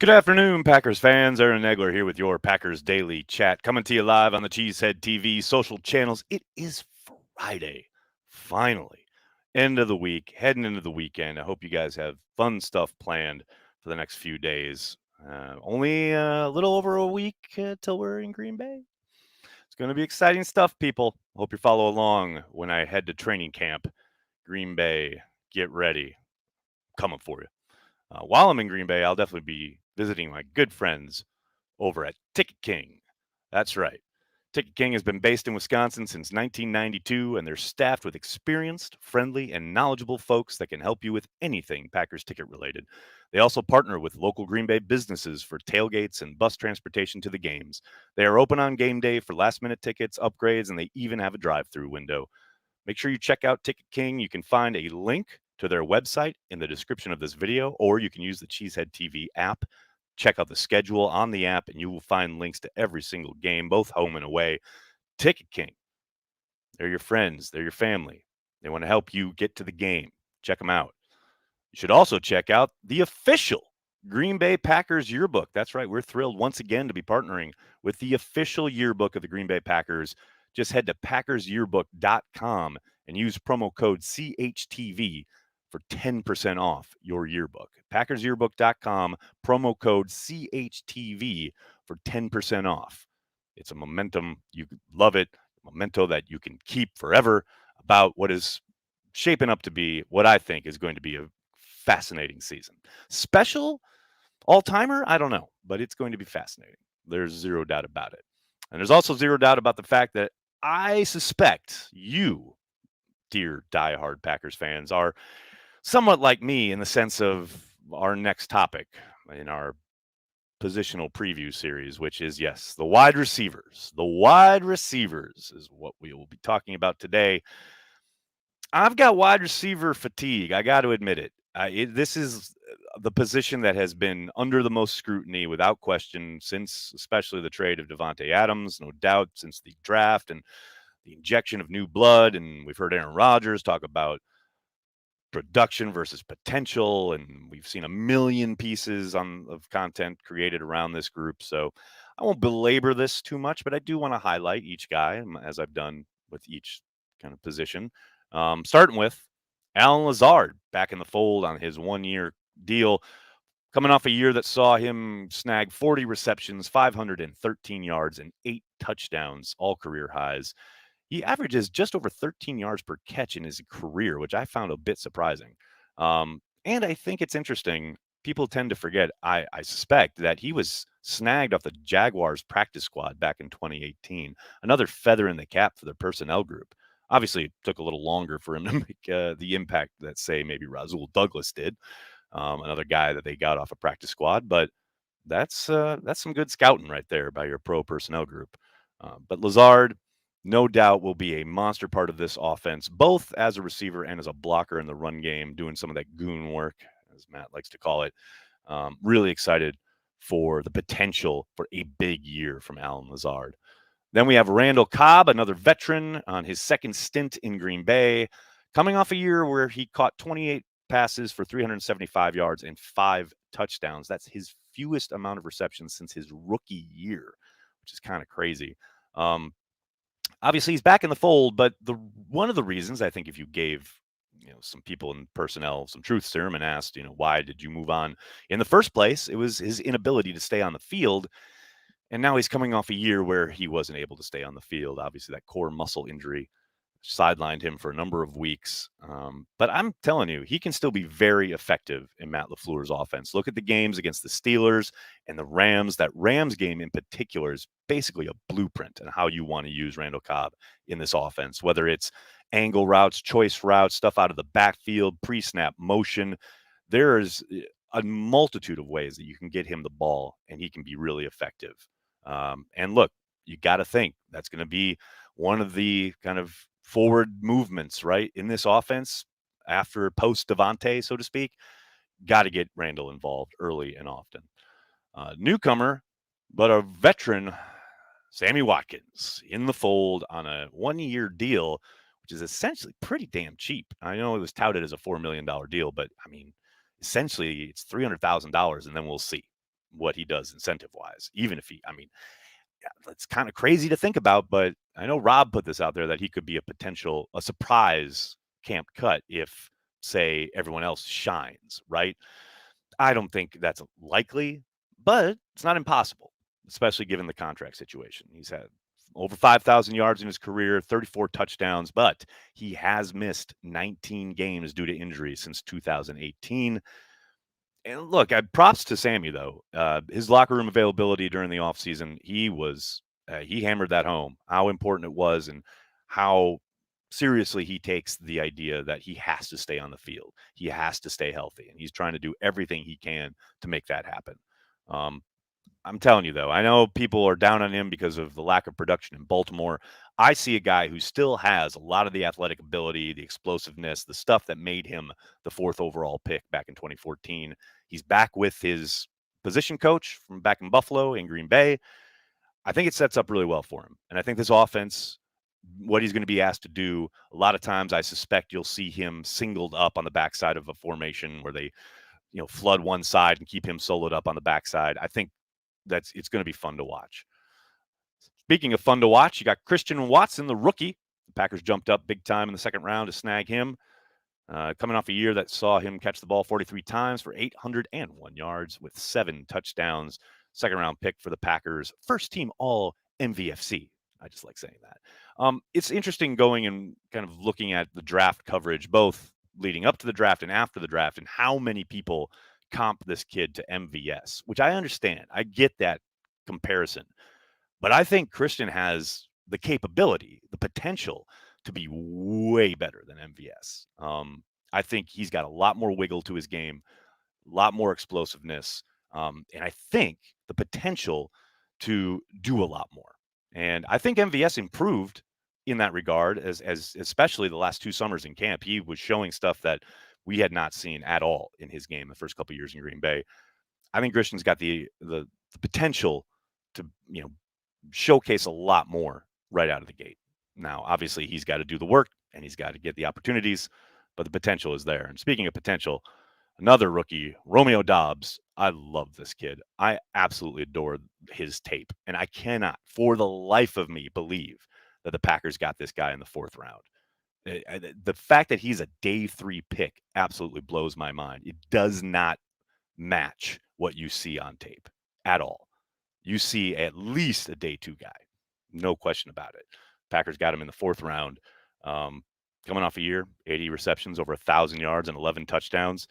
Good afternoon, Packers fans. Aaron Negler here with your Packers Daily Chat, coming to you live on the Cheesehead TV social channels. It is Friday, finally. End of the week, heading into the weekend. I hope you guys have fun stuff planned for the next few days. Only a little over a week till we're in Green Bay. It's going to be exciting stuff, people. Hope you follow along when I head to training camp. Green Bay, get ready. Coming for you. While I'm in Green Bay, I'll definitely be visiting my good friends over at Ticket King. That's right. Ticket King has been based in Wisconsin since 1992, and they're staffed with experienced, friendly, and knowledgeable folks that can help you with anything Packers ticket related. They also partner with local Green Bay businesses for tailgates and bus transportation to the games. They are open on game day for last minute tickets, upgrades, and they even have a drive through window. Make sure you check out Ticket King. You can find a link to their website in the description of this video, or you can use the Cheesehead TV app. Check out the schedule on the app, and you will find links to every single game, both home and away. Ticket King, they're your friends, they're your family. They want to help you get to the game. Check them out. You should also check out the official Green Bay Packers yearbook. That's right. We're thrilled once again to be partnering with the official yearbook of the Green Bay Packers. Just head to packersyearbook.com and use promo code CHTV for 10% off your yearbook. Packersyearbook.com, promo code CHTV for 10% off. It's a momentum. You love it. A memento that you can keep forever about what is shaping up to be what I think is going to be a fascinating season. Special all-timer? I don't know, but it's going to be fascinating. There's zero doubt about it. And there's also zero doubt about the fact that I suspect you, dear diehard Packers fans, are somewhat like me in the sense of our next topic in our positional preview series, which is, yes, the wide receivers. The wide receivers is what we will be talking about today. I've got wide receiver fatigue. I got to admit it. This is the position that has been under the most scrutiny, without question, since especially the trade of Davante Adams, no doubt, since the draft and the injection of new blood. And we've heard Aaron Rodgers talk about production versus potential, and we've seen a million pieces of content created around this group. So I won't belabor this too much, but I do want to highlight each guy, as I've done with each kind of position. Starting with Alan Lazard back in the fold on his 1-year deal, coming off a year that saw him snag 40 receptions, 513 yards, and 8 touchdowns, all career highs. He averages just over 13 yards per catch in his career, which I found a bit surprising. And I think it's interesting. People tend to forget, I suspect, that he was snagged off the Jaguars practice squad back in 2018. Another feather in the cap for the personnel group. Obviously, it took a little longer for him to make the impact that, say, maybe Rasul Douglas did, another guy that they got off a practice squad. But that's some good scouting right there by your pro personnel group. But Lazard, no doubt, will be a monster part of this offense, both as a receiver and as a blocker in the run game, doing some of that goon work, as Matt likes to call it. Really excited for the potential for a big year from Alan Lazard. Then we have Randall Cobb, another veteran on his second stint in Green Bay, coming off a year where he caught 28 passes for 375 yards and 5 touchdowns. That's his fewest amount of receptions since his rookie year, which is kind of crazy. Obviously, he's back in the fold, but one of the reasons, I think, if you gave some people in personnel some truth serum and asked, why did you move on in the first place, it was his inability to stay on the field. And now he's coming off a year where he wasn't able to stay on the field. Obviously, that core muscle injury sidelined him for a number of weeks. But I'm telling you, he can still be very effective in Matt LaFleur's offense. Look at the games against the Steelers and the Rams. That Rams game in particular is basically a blueprint on how you want to use Randall Cobb in this offense, whether it's angle routes, choice routes, stuff out of the backfield, pre-snap motion. There is a multitude of ways that you can get him the ball, and he can be really effective. And look, you got to think that's going to be one of the kind of forward movements, right, in this offense after post Davante, so to speak. Got to get Randall involved early and often. Newcomer, but a veteran, Sammy Watkins, in the fold on a 1-year deal, which is essentially pretty damn cheap. I know it was touted as a $4 million deal, but I mean, essentially it's $300,000, and then we'll see. what he does incentive-wise, even if I mean, yeah, it's kind of crazy to think about, but I know Rob put this out there that he could be a surprise camp cut if, say, everyone else shines, right? I don't think that's likely, but it's not impossible, especially given the contract situation. He's had over 5,000 yards in his career, 34 touchdowns, but he has missed 19 games due to injury since 2018. And look, props to Sammy though. His locker room availability during the offseason, he hammered that home. How important it was, and how seriously he takes the idea that he has to stay on the field. He has to stay healthy, and he's trying to do everything he can to make that happen. Um, I'm telling you though, I know people are down on him because of the lack of production in Baltimore. I see a guy who still has a lot of the athletic ability, the explosiveness, the stuff that made him the 4th overall pick back in 2014. He's back with his position coach from back in Buffalo in Green Bay. I think it sets up really well for him. And I think this offense, what he's going to be asked to do, a lot of times I suspect you'll see him singled up on the backside of a formation where they, flood one side and keep him soloed up on the backside. I think it's going to be fun to watch. Speaking of fun to watch, you got Christian Watson, the rookie. The Packers jumped up big time in the 2nd round to snag him. Coming off a year that saw him catch the ball 43 times for 801 yards with 7 touchdowns. 2nd round pick for the Packers. First team all MVFC. I just like saying that. It's interesting going and kind of looking at the draft coverage, both leading up to the draft and after the draft, and how many people comp this kid to MVS, which I understand. I get that comparison. But I think Christian has the capability, the potential to be way better than MVS. I think he's got a lot more wiggle to his game, a lot more explosiveness, and I think the potential to do a lot more. And I think MVS improved in that regard, as especially the last 2 summers in camp. He was showing stuff that we had not seen at all in his game the first couple of years in Green Bay. I think Christian's got the potential to showcase a lot more right out of the gate. Now, obviously, he's got to do the work and he's got to get the opportunities, but the potential is there. And speaking of potential, another rookie, Romeo Doubs. I love this kid. I absolutely adore his tape, and I cannot, for the life of me, believe that the Packers got this guy in the 4th round. The fact that he's a day 3 pick absolutely blows my mind. It does not match what you see on tape at all. You see at least a day 2 guy. No question about it. Packers got him in the 4th round. Coming off a year, 80 receptions, over 1,000 yards, and 11 touchdowns.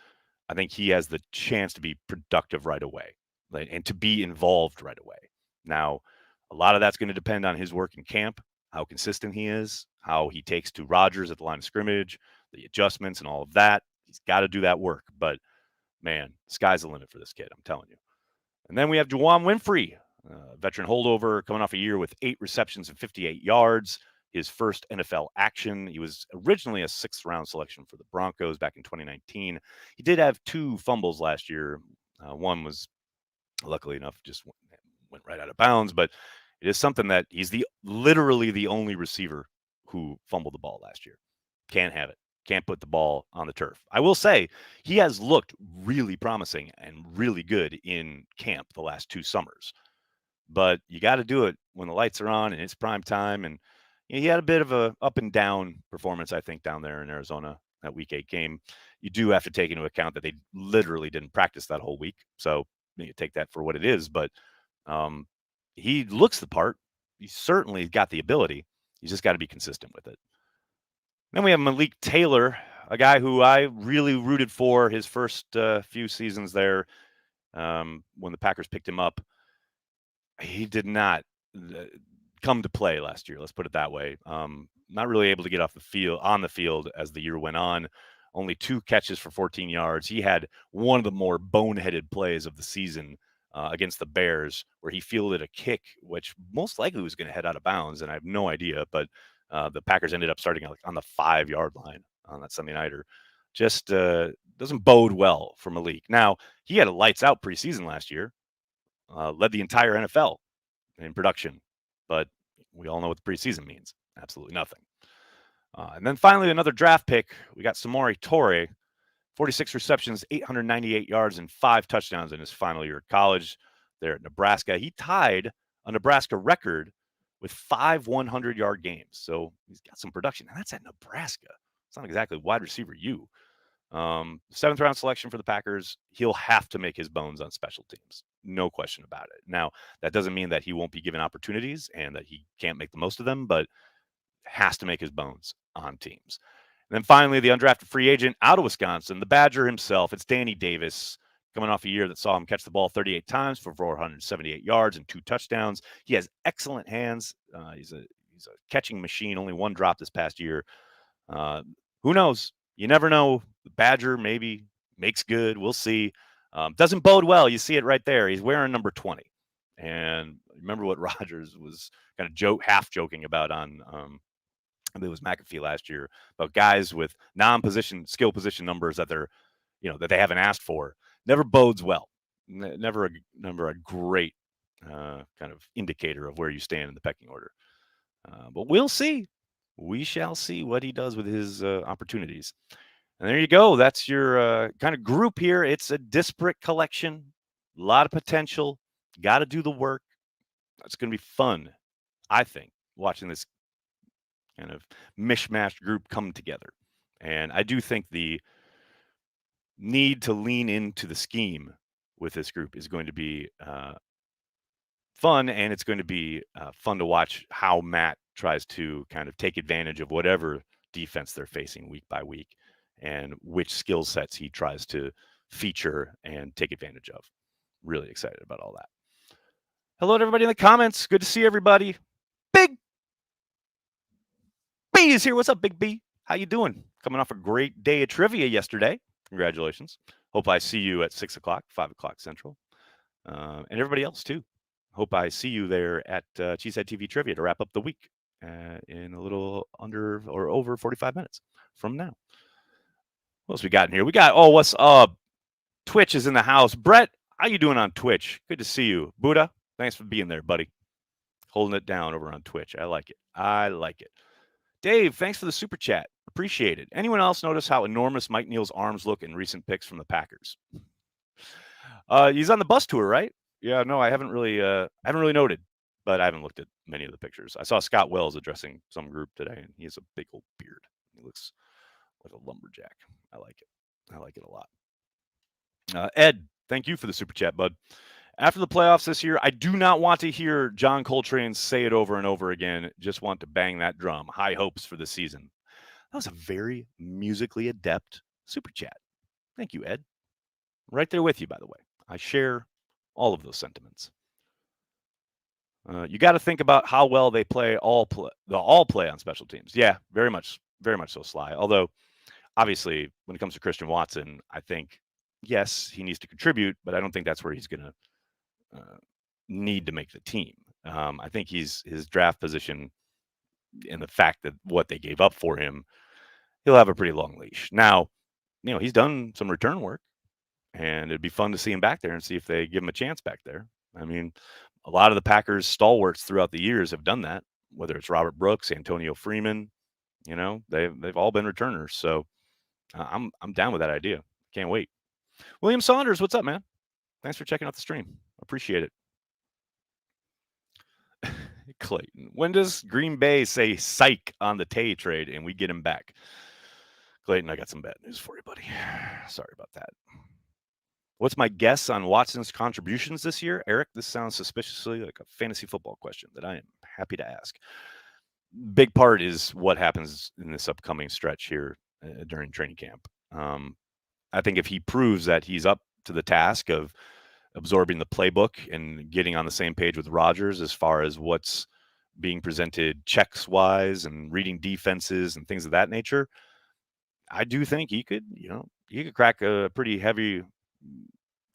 I think he has the chance to be productive right away, and to be involved right away. Now, a lot of that's going to depend on his work in camp, how consistent he is, how he takes to Rodgers at the line of scrimmage, the adjustments and all of that. He's got to do that work. But, man, sky's the limit for this kid, I'm telling you. And then we have JUWANN WINFREE, veteran holdover, coming off a year with 8 receptions and 58 yards. His first NFL action. He was originally a 6th round selection for the Broncos back in 2019. He did have 2 fumbles last year. One was, luckily enough, just went right out of bounds, but it is something that he's literally the only receiver who fumbled the ball last year. Can't have it. Can't put the ball on the turf. I will say he has looked really promising and really good in camp the last 2 summers. But you got to do it when the lights are on and it's prime time. And he had a bit of a up and down performance, I think, down there in Arizona, that week 8 game. You do have to take into account that they literally didn't practice that whole week. So you take that for what it is. But he looks the part. He certainly got the ability. He's just got to be consistent with it. Then we have Malik Taylor, a guy who I really rooted for his first few seasons there when the Packers picked him up. He did not come to play last year. Let's put it that way. Not really able to get on the field as the year went on. Only 2 catches for 14 yards. He had one of the more boneheaded plays of the season against the Bears, where he fielded a kick, which most likely was going to head out of bounds, and I have no idea. But the Packers ended up starting on the 5-yard line on that Sunday nighter. Just doesn't bode well for Malik. Now, he had a lights out preseason last year. Led the entire NFL in production, but we all know what the preseason means. Absolutely nothing. And then finally, another draft pick. We got SAMORI TOURE, 46 receptions, 898 yards, and 5 touchdowns in his final year of college. there at Nebraska. He tied a Nebraska record with 5 100-yard games. So he's got some production. And that's at Nebraska. It's not exactly wide receiver U. 7th round selection for the Packers. He'll have to make his bones on special teams. No question about it. Now, that doesn't mean that he won't be given opportunities and that he can't make the most of them, but has to make his bones on teams. And then finally, the undrafted free agent out of Wisconsin, the Badger himself. It's Danny Davis, coming off a year that saw him catch the ball 38 times for 478 yards and 2 touchdowns. He has excellent hands. He's a catching machine. Only 1 drop this past year. Who knows? You never know. The Badger maybe makes good. We'll see. Doesn't bode well. You see it right there. He's wearing number 20. And remember what Rodgers was kind of half joking about on I believe it was McAfee last year, about guys with non-position skill position numbers that they're, that they haven't asked for. Never bodes well. Never a great kind of indicator of where you stand in the pecking order. But we'll see. We shall see what he does with his opportunities. And there you go. That's your kind of group here. It's a disparate collection, a lot of potential. Got to do the work. It's going to be fun, I think, watching this kind of mishmashed group come together. And I do think the need to lean into the scheme with this group is going to be fun, and it's going to be fun to watch how Matt tries to kind of take advantage of whatever defense they're facing week by week and which skill sets he tries to feature and take advantage of. Really excited about all that. Hello to everybody in the comments. Good to see everybody. Big B is here. What's up, Big B? How you doing? Coming off a great day of trivia yesterday. Congratulations. Hope I see you at 6 o'clock, 5 o'clock Central. And everybody else, too. Hope I see you there at Cheesehead TV Trivia to wrap up the week in a little under or over 45 minutes from now. What else we got in here? We got, what's up? Twitch is in the house. Brett, how you doing on Twitch? Good to see you. Buddha, thanks for being there, buddy. Holding it down over on Twitch. I like it. Dave, thanks for the super chat. Appreciate it. Anyone else notice how enormous Mike Neal's arms look in recent picks from the Packers? He's on the bus tour, right? Yeah, no, I haven't really noted, but I haven't looked at many of the pictures. I saw Scott Wells addressing some group today, and he has a big old beard. He looks like a lumberjack. I like it. I like it a lot. Ed, thank you for the super chat, bud. After the playoffs this year, I do not want to hear John Coltrane say it over and over again. Just want to bang that drum. High hopes for the season. That was a very musically adept super chat. Thank you, Ed. Right there with you, by the way. I share all of those sentiments. You got to think about how well they play all play on special teams. Yeah, very much so, Sly. Although, obviously, when it comes to Christian Watson, I think, yes, he needs to contribute, but I don't think that's where he's going to need to make the team. I think his draft position and the fact that what they gave up for him, he'll have a pretty long leash. Now, he's done some return work, and it'd be fun to see him back there and see if they give him a chance back there. I mean, a lot of the Packers stalwarts throughout the years have done that, whether it's Robert Brooks, Antonio Freeman, they've all been returners. So I'm down with that idea. Can't wait. William Saunders, what's up, man? Thanks for checking out the stream. Appreciate it. Clayton, when does Green Bay say psych on the Tay trade and we get him back? Clayton, I got some bad news for you, buddy. Sorry about that. What's my guess on Watson's contributions this year? Eric, this sounds suspiciously like a fantasy football question that I am happy to ask. Big part is what happens in this upcoming stretch here during training camp. I think if he proves that he's up to the task of absorbing the playbook and getting on the same page with Rodgers as far as what's being presented checks wise and reading defenses and things of that nature, I do think he could crack a pretty heavy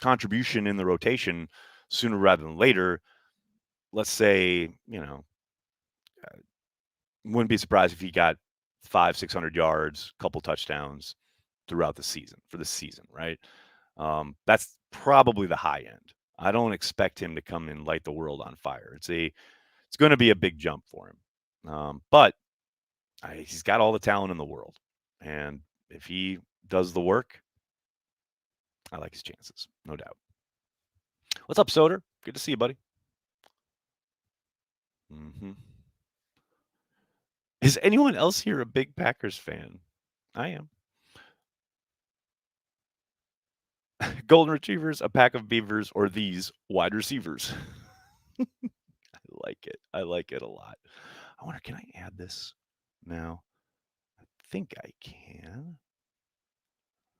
contribution in the rotation sooner rather than later. Let's say, wouldn't be surprised if he got 500-600 yards, couple touchdowns throughout the season for the season, right? That's probably the high end. I don't expect him to come and light the world on fire. It's going to be a big jump for him. But he's got all the talent in the world. And if he does the work, I like his chances, no doubt. What's up, Soder? Good to see you, buddy. Hmm. Is anyone else here a big Packers fan? I am. Golden retrievers, a pack of beavers, or these wide receivers. I like it. I like it a lot. I wonder, can I add this now? I think I can.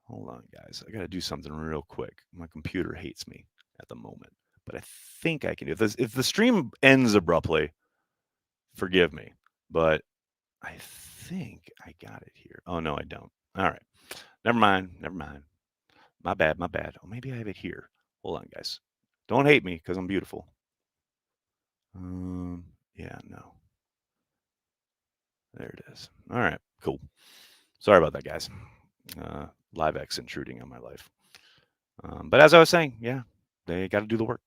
Hold on, guys. I got to do something real quick. My computer hates me at the moment, but I think I can do this. If the stream ends abruptly, forgive me, but I think I got it here. Oh, no, I don't. All right. Never mind. Never mind. My bad. My bad. Oh, maybe I have it here. Hold on, guys. Don't hate me because I'm beautiful. Yeah, no. There it is. All right, cool. Sorry about that, guys. Live X intruding on my life. But as I was saying, yeah, they got to do the work.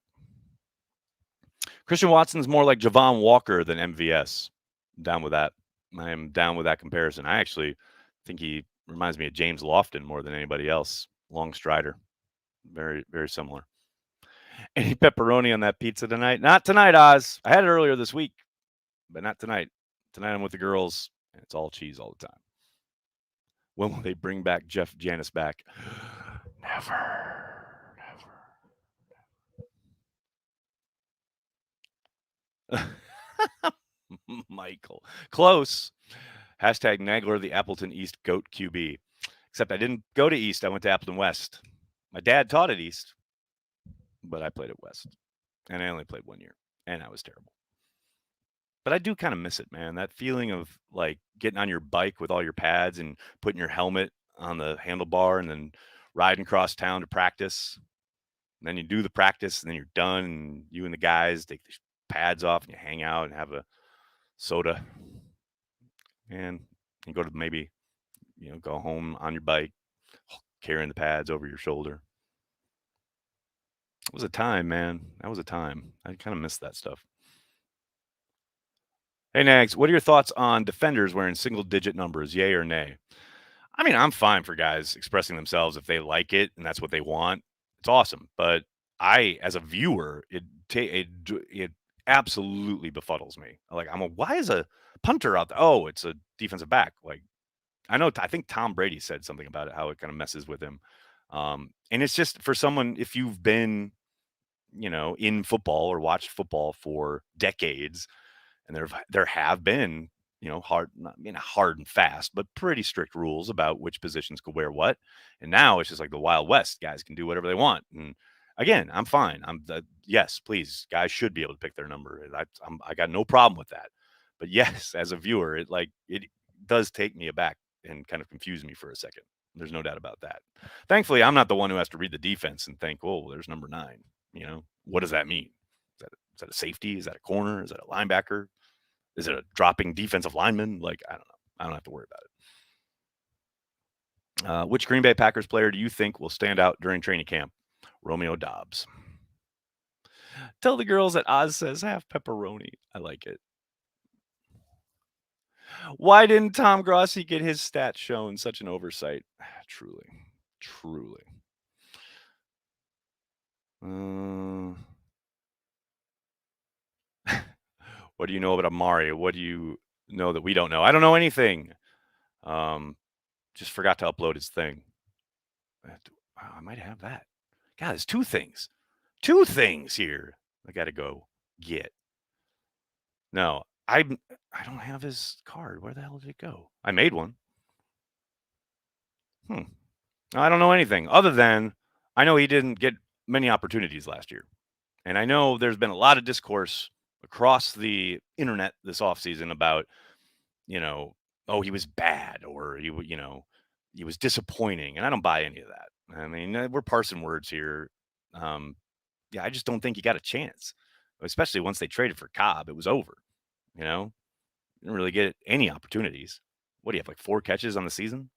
Christian Watson's more like Javon Walker than MVS. I'm down with that. I am down with that comparison. I actually think he reminds me of James Lofton more than anybody else. Long strider. Very, very similar. Any pepperoni on that pizza tonight? Not tonight, Oz. I had it earlier this week, but not tonight. Tonight I'm with the girls, and it's all cheese all the time. When will they bring back Jeff Janis back? Never. Michael. Close. Hashtag Nagler, the Appleton East GOAT QB. Except I didn't go to East. I went to Appleton West. My dad taught at East, but I played at West. And I only played 1 year, and I was terrible. But I do kind of miss it, man. That feeling of like getting on your bike with all your pads and putting your helmet on the handlebar and then riding across town to practice. And then you do the practice and then you're done. And you and the guys take the pads off and you hang out and have a soda. And you go to maybe, go home on your bike, carrying the pads over your shoulder. It was a time, man. That was a time. I kind of miss that stuff. Hey, Nags, what are your thoughts on defenders wearing single digit numbers, yay or nay? I mean, I'm fine for guys expressing themselves if they like it and that's what they want. It's awesome. But I, as a viewer, it absolutely befuddles me. Like, why is a punter out there? Oh, it's a defensive back. Like, I think Tom Brady said something about it, how it kind of messes with him. And it's just for someone, if you've been, in football or watched football for decades, and there have been, hard, not hard and fast, but pretty strict rules about which positions could wear what. And now it's just like the Wild West. Guys can do whatever they want. And again, I'm fine. Yes, please, guys should be able to pick their number. I got no problem with that. But yes, as a viewer, it does take me aback and kind of confuse me for a second. There's no doubt about that. Thankfully, I'm not the one who has to read the defense and think, oh, there's number 9. What does that mean? Is that a safety? Is that a corner? Is that a linebacker? Is it a dropping defensive lineman? Like, I don't know. I don't have to worry about it. Which Green Bay Packers player do you think will stand out during training camp? Romeo Doubs. Tell the girls that Oz says half pepperoni. I like it. Why didn't Tom Grossi get his stats shown? Such an oversight. Truly. Truly. What do you know about Amari? What do you know that we don't know? I don't know anything. Just forgot to upload his thing. Wow, I might have that. God, there's 2 things. 2 things here I got to go get. No, I don't have his card. Where the hell did it go? I made one. I don't know anything other than I know he didn't get many opportunities last year. And I know there's been a lot of discourse across the internet this offseason about, oh, he was bad or he was disappointing. And I don't buy any of that. I mean, we're parsing words here. Yeah, I just don't think he got a chance, especially once they traded for Cobb. It was over. Didn't really get any opportunities. What do you have, like 4 catches on the season?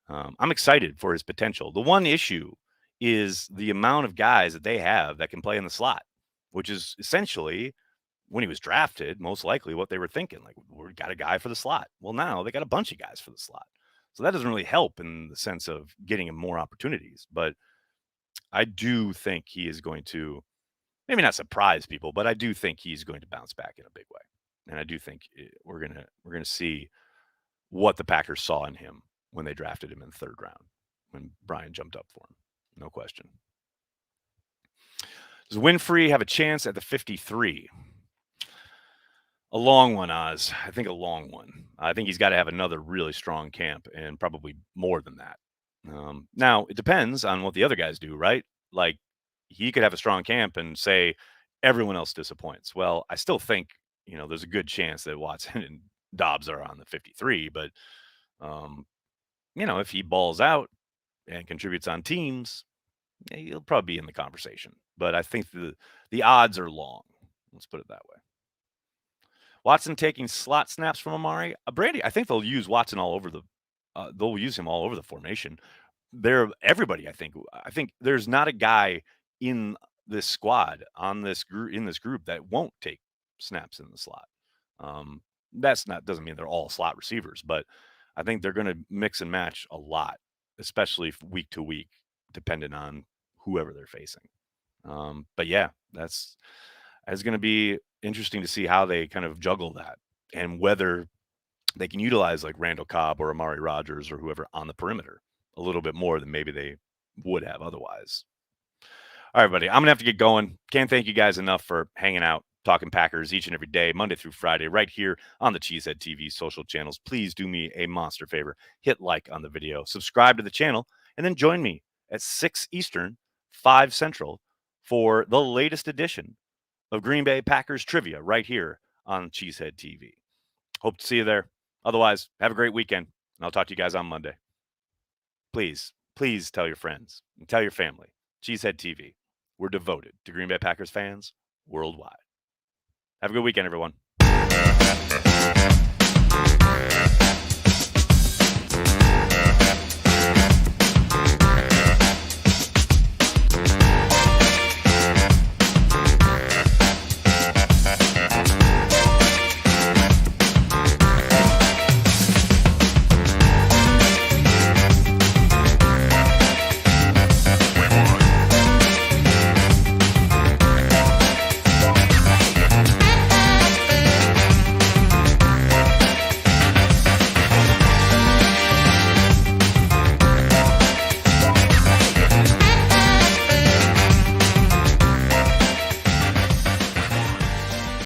I'm excited for his potential. The one issue is the amount of guys that they have that can play in the slot, which is essentially when he was drafted, most likely what they were thinking. Like, we got a guy for the slot. Well, now they got a bunch of guys for the slot. So that doesn't really help in the sense of getting him more opportunities. But I do think he is going to maybe not surprise people, but I do think he's going to bounce back in a big way. And I do think we're gonna see what the Packers saw in him when they drafted him in the third round, when Brian jumped up for him. No question. Does Winfree have a chance at the 53? A long one, Oz. I think a long one. I think he's got to have another really strong camp and probably more than that. Now, it depends on what the other guys do, right? Like, he could have a strong camp and say everyone else disappoints. Well, I still think, there's a good chance that Watson and Doubs are on the 53, but, if he balls out and contributes on teams, he'll probably be in the conversation. But I think the odds are long. Let's put it that way. Watson taking slot snaps from Amari. Brandy, I think they'll use Watson all over they'll use him all over the formation. Everybody, I think there's not a guy in this squad in this group that won't take snaps in the slot. Doesn't mean they're all slot receivers, but I think they're going to mix and match a lot, especially week to week, depending on whoever they're facing. But yeah, it's going to be interesting to see how they kind of juggle that and whether they can utilize like Randall Cobb or Amari Rodgers or whoever on the perimeter a little bit more than maybe they would have otherwise. All right, everybody, I'm going to have to get going. Can't thank you guys enough for hanging out, talking Packers each and every day, Monday through Friday, right here on the Cheesehead TV social channels. Please do me a monster favor. Hit like on the video, subscribe to the channel, and then join me at 6 Eastern, 5 Central for the latest edition of Green Bay Packers trivia right here on Cheesehead TV. Hope to see you there. Otherwise, have a great weekend, and I'll talk to you guys on Monday. Please tell your friends and tell your family. Cheesehead TV. We're devoted to Green Bay Packers fans worldwide. Have a good weekend, everyone.